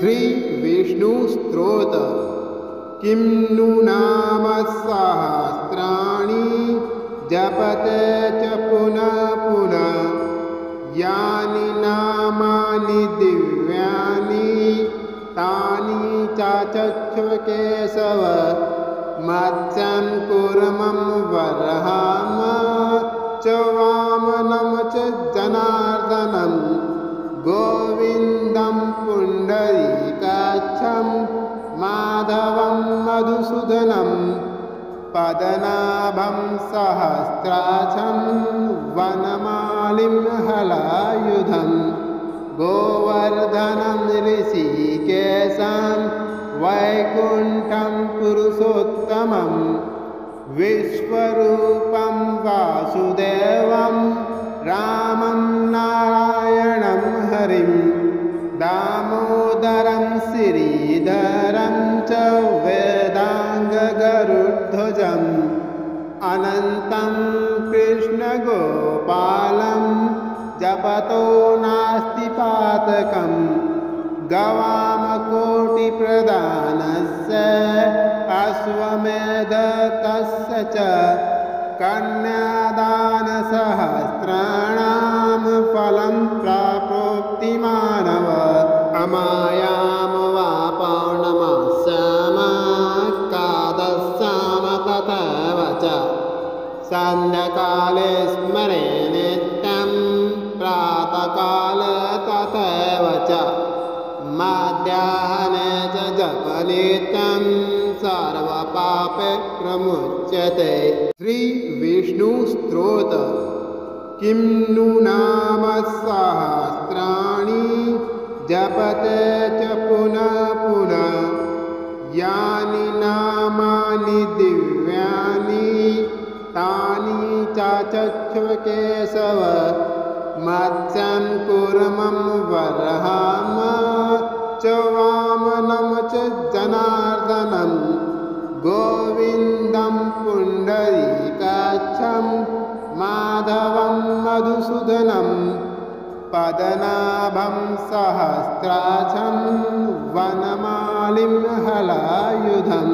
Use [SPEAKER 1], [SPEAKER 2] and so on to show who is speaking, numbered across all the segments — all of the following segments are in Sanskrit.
[SPEAKER 1] श्रीविष्णुस्तोत्र किं नु नाम सहस्राणि जपते च पुनः पुनः यानि नामानि दिव्यानि तानि चाचक्ष्व केशव मत्स्यं कूर्मं वराहं च वामनं च जनार्दनं गोविन्दं पुण्डरीकाक्षं माधवं मधुसूदनं पद्मनाभं सहस्राक्षं वनमालिं हलायुधं गोवर्धनं ऋषिकेशं वैकुण्ठं पुरुषोत्तमं विश्वरूपं वासुदेवं रामं नारायणं हरिं दामोदरं श्रीधरं च वेदाङ्गगरुध्वजम् अनन्तं कृष्णगोपालं जपतो नास्ति पातकं गवामकोटिप्रदानस्य अश्वमेधतस्य च कन्यादानसहस्राणां फलं प्राप्नोति मानव अमायां वा पौर्णमास्याम कादस्याम तथैव च सन्ध्याकाले स्मरे नित्यं प्रातःकाले तथैव च मध्याह्ने च जपनित्यं सर्वपापे प्रमुच्यते श्रीविष्णुस्तोत्र किं नु नाम सहस्राणि जपते च पुनः पुनः यानि नामानि दिव्यानि तानि चाचक्ष्व केशव मत्स्यं कूर्मं वराहं च वामनं च जनार्दनं गोविन्दं पुण्डरीकाक्षं माधवं मधुसूदनं पद्मनाभं सहस्राक्षं वनमालिं हलायुधं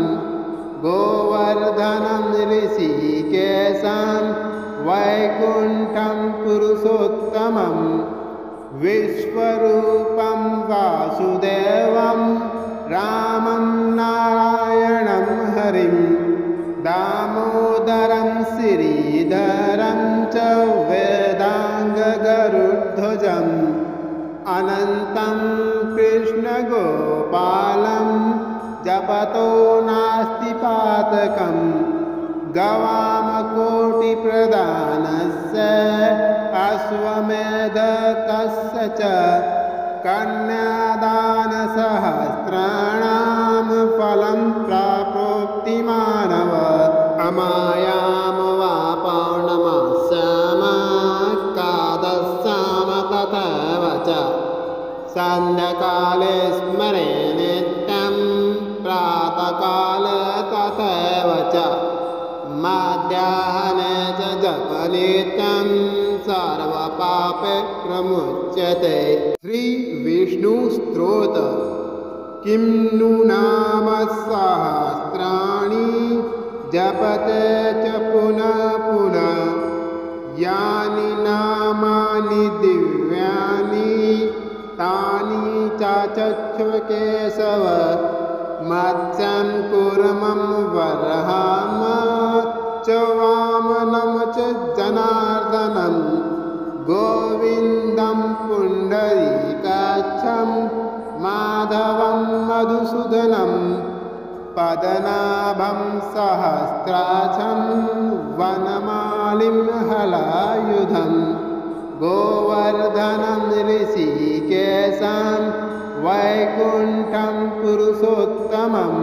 [SPEAKER 1] गोवर्धनं ऋषिकेशं वैकुण्ठं पुरुषोत्तमं विश्वरूपं वासुदेवं रामं नारायणं हरिं दामोदरं श्रीधरं च वेदाङ्गगरुध्वजम् अनन्तं कृष्णगोपालं जपतो नास्ति पातकं गवामकोटिप्रदानस्य अश्वमेधतस्य च कन्यादानसहस्राणां फलं प्राप्नोति मानव अमायां वा पौर्णमास्याम कादस्याम तथैव च सन्ध्याकाले स्मरे नित्यं प्रातःकाले तथैव च मध्याह्ने च जपनित्यं सर्वपापे प्रमुच्यते श्रीविष्णुस्तोत्र किं नु नाम सहस्राणि जपते च पुनः पुनः यानि नामानि दिव्यानि तानि चाचक्ष्व केशव मत्स्यं कूर्मं वराहं च वामनं च जनार्दनं गोविन्दं पुण्डरीकाक्षं माधवं मधुसूदनं पद्मनाभं सहस्राक्षं वनमालिं हलायुधं गोवर्धनं ऋषिकेशं वैकुण्ठं पुरुषोत्तमं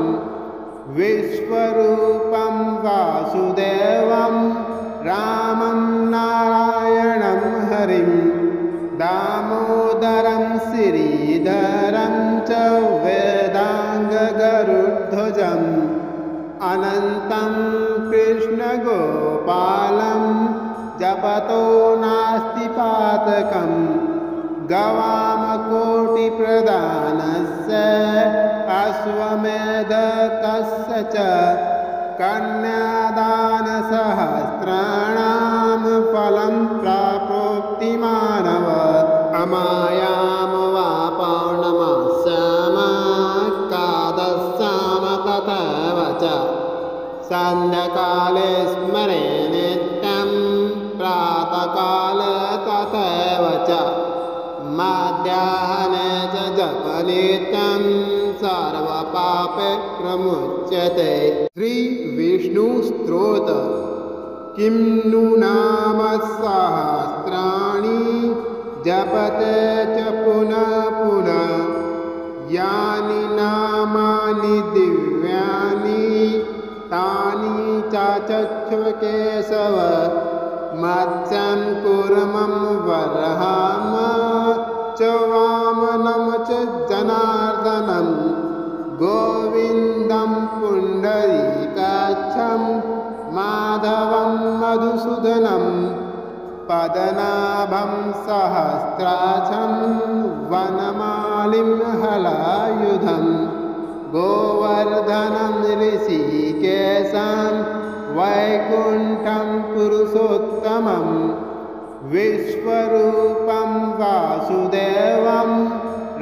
[SPEAKER 1] विश्वरूपं वासुदेवं रामं नारायणं हरिं दामोदरं श्रीधरं च वेदाङ्गगरुध्वजम् अनन्तं कृष्णगोपालं जपतो नास्ति पातकं गवाम गवामकोटिप्रदानस्य अश्वमेधतस्य च कन्यादानसहस्राणां फलं प्राप्नोति मानव अमायां वा पौर्णमास्याम एकादश्याम तथैव च सन्ध्याकाले स्मरे नित्यं प्रातःकाले तथैव च मध्याह्ने च जपनित्यं सर्वपापे प्रमुच्यते। श्रीविष्णुस्तोत्र किं नु नाम सहस्राणि जपते च पुनः पुनः यानि नामानि दिव्यानि तानि चाचक्ष्व केशव मत्स्यं कूर्मं वराहं च वामनं च जनार्दनं गोविन्दं पुण्डरीकाक्षं माधवं मधुसूदनं पद्मनाभं सहस्राक्षं वनमालिं हलायुधं गोवर्धनं ऋषिकेशं वैकुण्ठं पुरुषोत्तमं विश्वरूपं वासुदेवं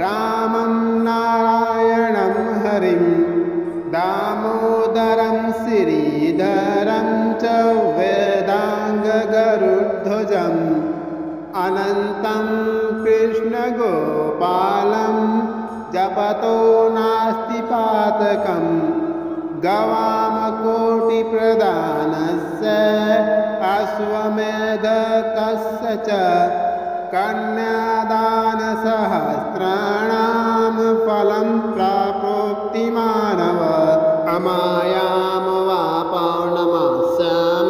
[SPEAKER 1] रामं नारायणं हरिं दामोदरं श्रीधरं च वेदाङ्गगरुध्वजम् अनन्तं कृष्णगोपालं जपतो नास्ति पातकम् गवामकोटिप्रदानस्य अश्वमेधतस्य च कन्यादानसहस्राणां फलं प्राप्नोति मानव अमायां वा पौर्णमास्याम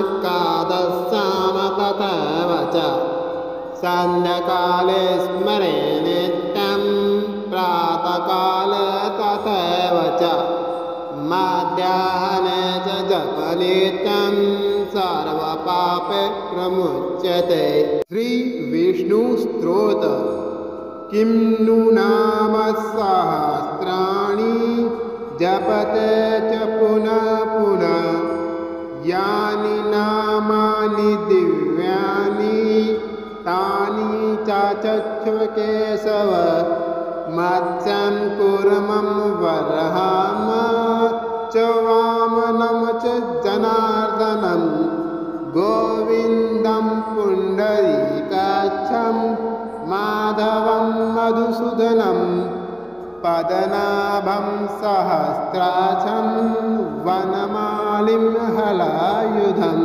[SPEAKER 1] एकादश्याम तथैव च सन्ध्याकाले स्मरे नित्यं प्रातःकाले तथैव च मध्याह्ने च जपनित्यं सर्वपापे प्रमुच्यते। श्रीविष्णुस्तोत्र किं नु नाम सहस्राणि जपते च पुनः पुनः यानि नामानि दिव्यानि तानि चाचक्ष्व केशव मत्स्यं कूर्मं वराहं च वामनं च जनार्दनं गोविन्दं पुण्डरीकाक्षं माधवं मधुसूदनं पद्मनाभं सहस्राक्षं वनमालिं हलायुधं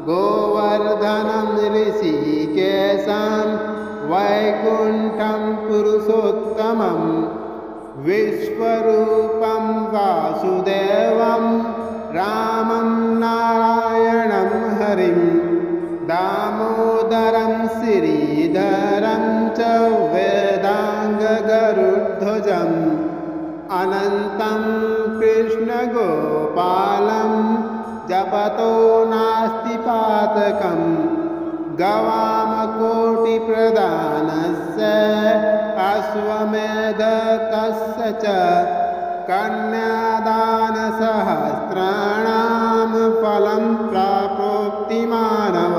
[SPEAKER 1] गोवर्धनं ऋषिकेशं वैकुण्ठं पुरुषोत्तमं विश्वरूपं वासुदेवं रामं नारायणं हरिं दामोदरं श्रीधरं च वेदाङ्गगरुध्वजम् अनन्तं कृष्णगोपालं जपतो नास्ति पातकम् गवामकोटिप्रदानस्य अश्वमेधतस्य च कन्यादानसहस्राणां फलं प्राप्नोति मानव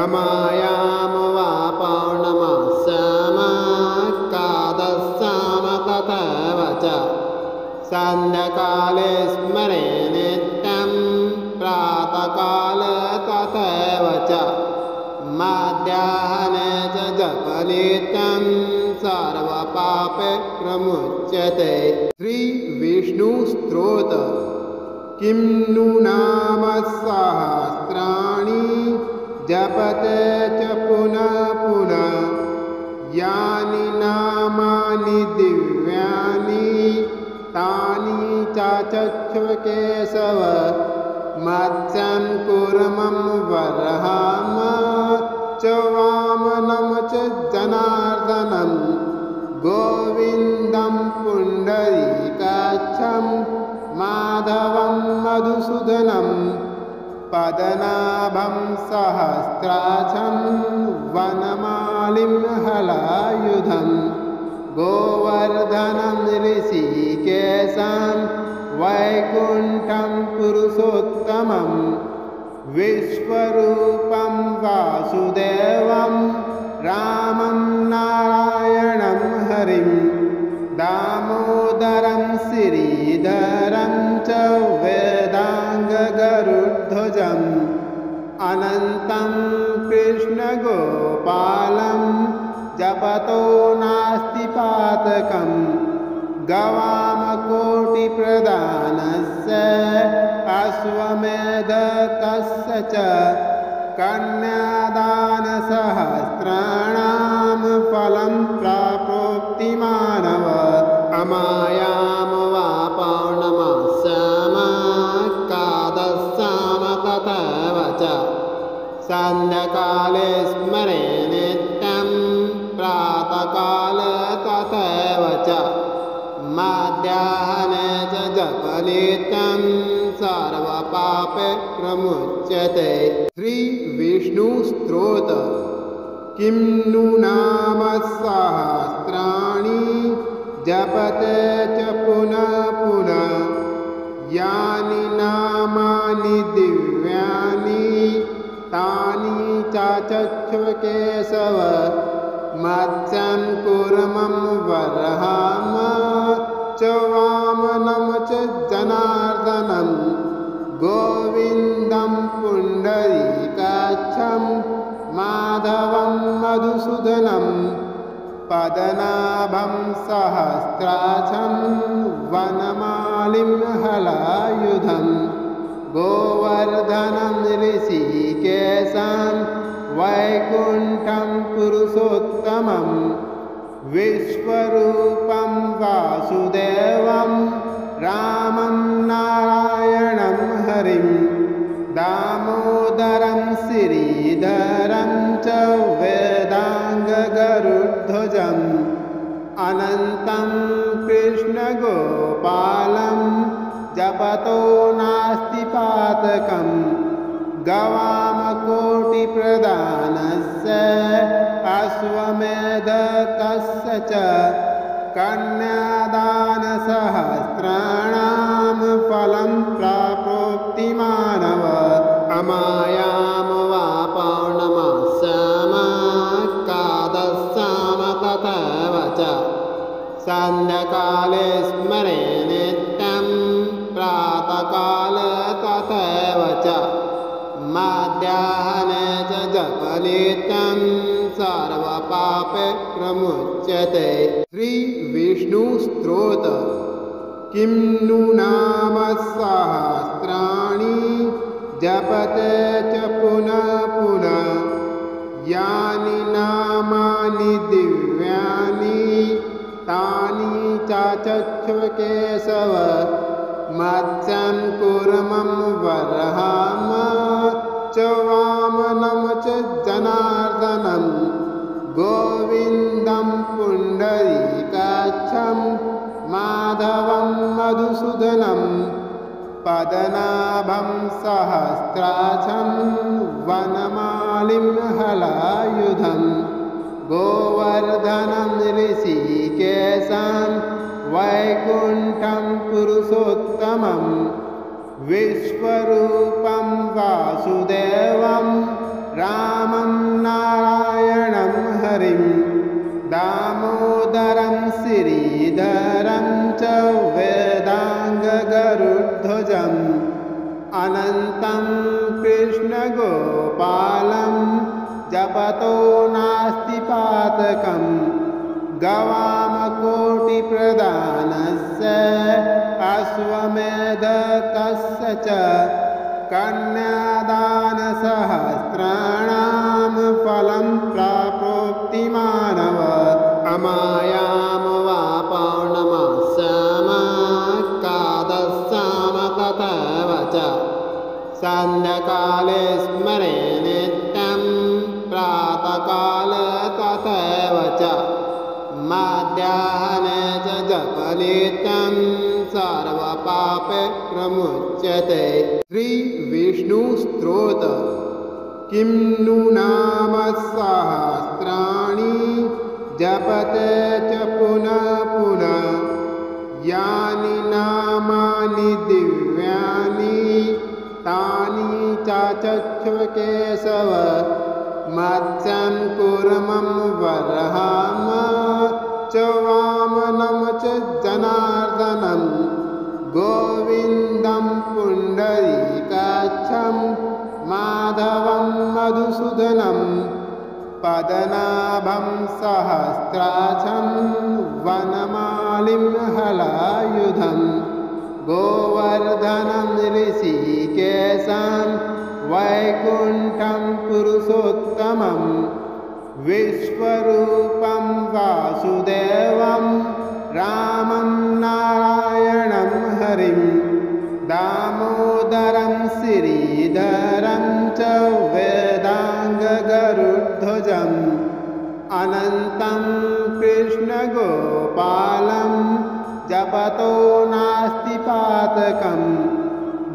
[SPEAKER 1] अमायां वा पौर्णमास्याम एकादश्याम तथैव च सन्ध्याकाले स्मरे नित्यं प्रातःकाले तथैव च मध्याह्ने च जपनित्यं सर्वपापे प्रमुच्यते। श्रीविष्णुस्तोत्र किं नु नाम सहस्राणि जपते च पुनः पुनः यानि नामानि दिव्यानि तानि चाचक्ष्व केशव मत्स्यं कूर्मं वराहं च वामनं च जनार्दनं गोविन्दं पुण्डरीकाक्षं माधवं मधुसूदनं पद्मनाभं सहस्राक्षं वनमालिं वनमालिं हलायुधं गोवर्धनं ऋषिकेशं वैकुण्ठं पुरुषोत्तमं विश्वरूपं वासुदेवं रामं नारायणं हरिं दामोदरं श्रीधरं च वेदाङ्गगरुध्वजम् अनन्तं कृष्णगोपालं जपतो नास्ति पातकं गवामकोटिप्रदानस्य अश्वमेधतस्य च कन्यादानसहस्राणां फलं प्राप्नोति मानव अमायां वा पौर्णमास्याम कादस्याम तथैव च सन्ध्याकाले स्मरे नित्यं प्रातःकाले तथैव च मध्याह्ने च जपनित्यं सर्वपापे प्रमुच्यते। श्रीविष्णुस्तोत्र किं नु नाम सहस्राणि जपते च पुनः पुनः यानि नामानि दिव्यानि तानि चाचक्ष्व केशव मत्स्यं कूर्मं वराहं च वामनं च जनार्दनं गोविन्दं पुण्डरीकाक्षं माधवं मधुसूदनं पद्मनाभं सहस्राक्षं वनमालिं हलायुधं गोवर्धनं ऋषिकेशं वैकुण्ठं पुरुषोत्तमं विश्वरूपं वासुदेवं रामं नारायणं हरिं दामोदरं श्रीधरं च वेदाङ्गगरुध्वजम् अनन्तं कृष्णगोपालं जपतो नास्ति पातकं गवामकोटिप्रदानस्य अश्वमेधतस्य च कन्यादानसहस्राणां फलं प्राप्नोति मानव अमायां वा पौर्णमास्याम कादस्याम तथैव च सन्ध्याकाले स्मरे नित्यं प्रातःकाले तथैव च मध्याह्ने च जपनित्यं सर्वपापे प्रमुच्यते। श्रीविष्णुस्तोत्र किं नु नाम सहस्राणि जपते च पुनः पुनः यानि नामानि दिव्यानि तानि चाचक्ष्व केशव मत्स्यं कूर्मं वराहं च वामनं च जनार्दनं गोविन्दं पुण्डरीकाक्षं माधवं मधुसूदनं पद्मनाभं सहस्राक्षं वनमालिं हलायुधं गोवर्धनं ऋषिकेशं वैकुण्ठं पुरुषोत्तमं विश्वरूपं वासुदेवं रामं नारायणं हरिं दामोदरं श्रीधरं च वेदाङ्गगरुध्वजम् अनन्तं कृष्णगोपालं जपतो नास्ति पातकं गवामकोटिप्रदानस्य अश्वमेधतस्य च कन्यादानसहस्राणां फलं प्राप्नोति मानव अमायां वा पौर्णमास्याम कादस्याम तथैव च सन्ध्याकाले स्मरे नित्यं प्रातःकाले तथैव च मध्याह्ने च जपनित्यं सर्वपापे प्रमुच्यते। श्रीविष्णुस्तोत्र किं नु नाम सहस्राणि जपते च पुनः पुनः यानि नामानि दिव्यानि तानि चाचक्ष्व केशव मत्स्यं कूर्मं वराहं च वामनं च जनार्दनं गोविन्दं पुण्डरीकाक्षं माधवं मधुसूदनं पद्मनाभं सहस्राक्षं वनमालिं हलायुधं गोवर्धनं ऋषिकेशं वैकुण्ठं पुरुषोत्तमं विश्वरूपं वासुदेवं रामं नारायणं हरिं दामोदरं श्रीधरं च वेदाङ्गगरुध्वजम् अनन्तं कृष्णगोपालं जपतो नास्ति पातकं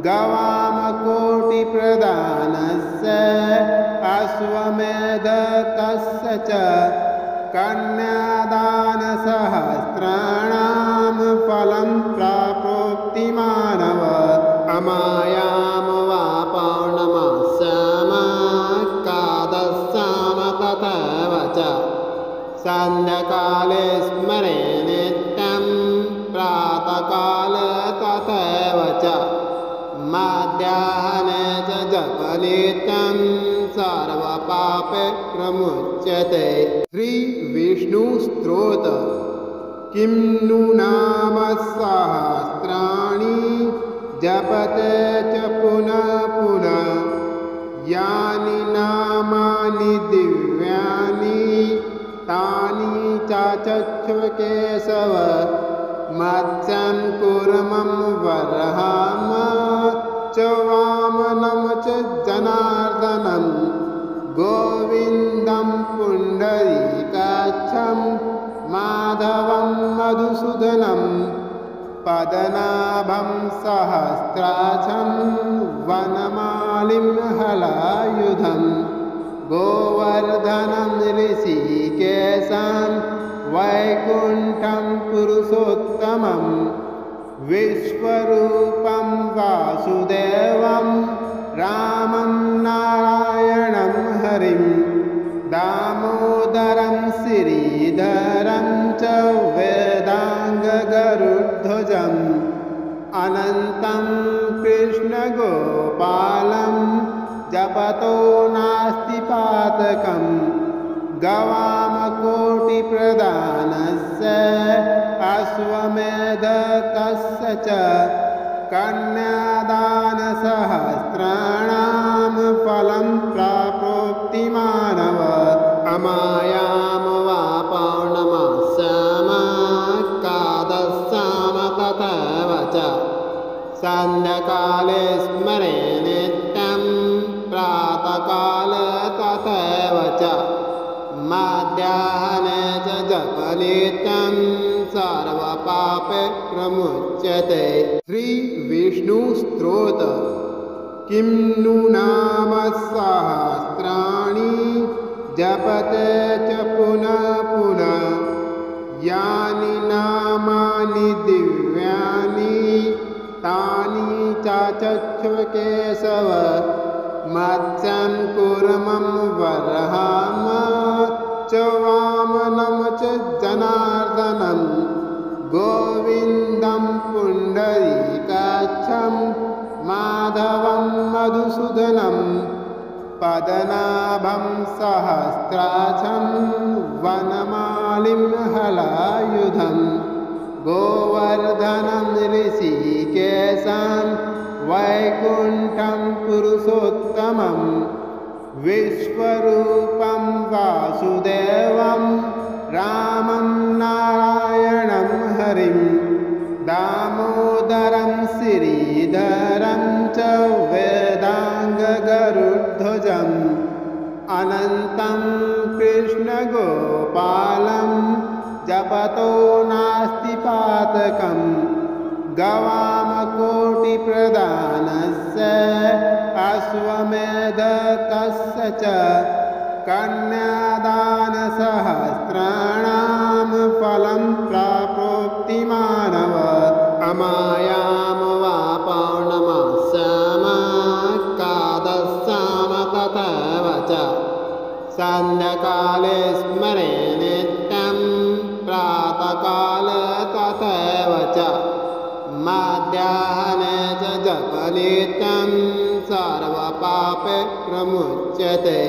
[SPEAKER 1] गवामकोटिप्रदानस्य अश्वमेधतस्य च कन्यादानसहस्राणां फलं प्राप्नोति मानव अमायां वा पौर्णमास्याम कादस्याम तथैव च सन्ध्याकाले स्मरे नित्यं प्रातःकाले तथैव च मध्याह्ने च जपनित्यं सर्वपापे प्रमुच्यते। श्रीविष्णुस्तोत्र किं नु नाम सहस्राणि जपते च पुनः पुनः यानि नामानि दिव्यानि तानि चाचक्ष्व केशव मत्स्यं कूर्मं वराहं च वामनं च जनार्दनं गोविन्दं पुण्डरीकाक्षं माधवं मधुसूदनं पद्मनाभं सहस्राक्षं वनमालिं हलायुधं गोवर्धनं ऋषिकेशं वैकुण्ठं पुरुषोत्तमं विश्वरूपं वासुदेवं रामं नारायणं हरिं दामोदरं श्रीधरं च वेदाङ्गगरुध्वजम् अनन्तं कृष्णगोपालं जपतो नास्ति पातकं गवामकोटिप्रदानस्य अश्वमेधतस्य च कन्यादानसहस्राणां फलं प्राप्नोति मानव अमायां वा पौर्णमास्याम कादस्याम तथैव च सन्ध्याकाले स्मरे नित्यं प्रातःकाले तथैव च मध्याह्ने च जपनित्यं सर्वपापे प्रमुच्यते। श्रीविष्णुस्तोत्र किं नु नाम सहस्राणि जपते च पुनः पुनः यानि नामानि दिव्यानि तानि चाचक्ष्व केशव मत्स्यं कूर्मं वराहं च वामनं च जनार्दनं गोविन्दं पुण्डरीकाक्षं माधवं मधुसूदनं पद्मनाभं सहस्राक्षं वनमालिं हलायुधं गोवर्धनं ऋषिकेशं वैकुण्ठं पुरुषोत्तमं विश्वरूपं वासुदेवं रामं नारायणं हरिं दामोदरं श्रीधरं च वेदाङ्गगरुध्वजम् अनन्तं कृष्णगोपालं जपतो नास्ति पातकं गवामकोटिप्रदानस्य अश्वमेध तस्य च कन्यादानसहस्राणां फलं प्राप्नोति मानव अमायां वा पौर्णमास्याम एकादश्याम तथैव च सन्ध्याकाले स्मरे नित्यं प्रातःकाले तथैव च मध्याह्ने च जपनित्यं सर्वपापैः प्रमुच्यते।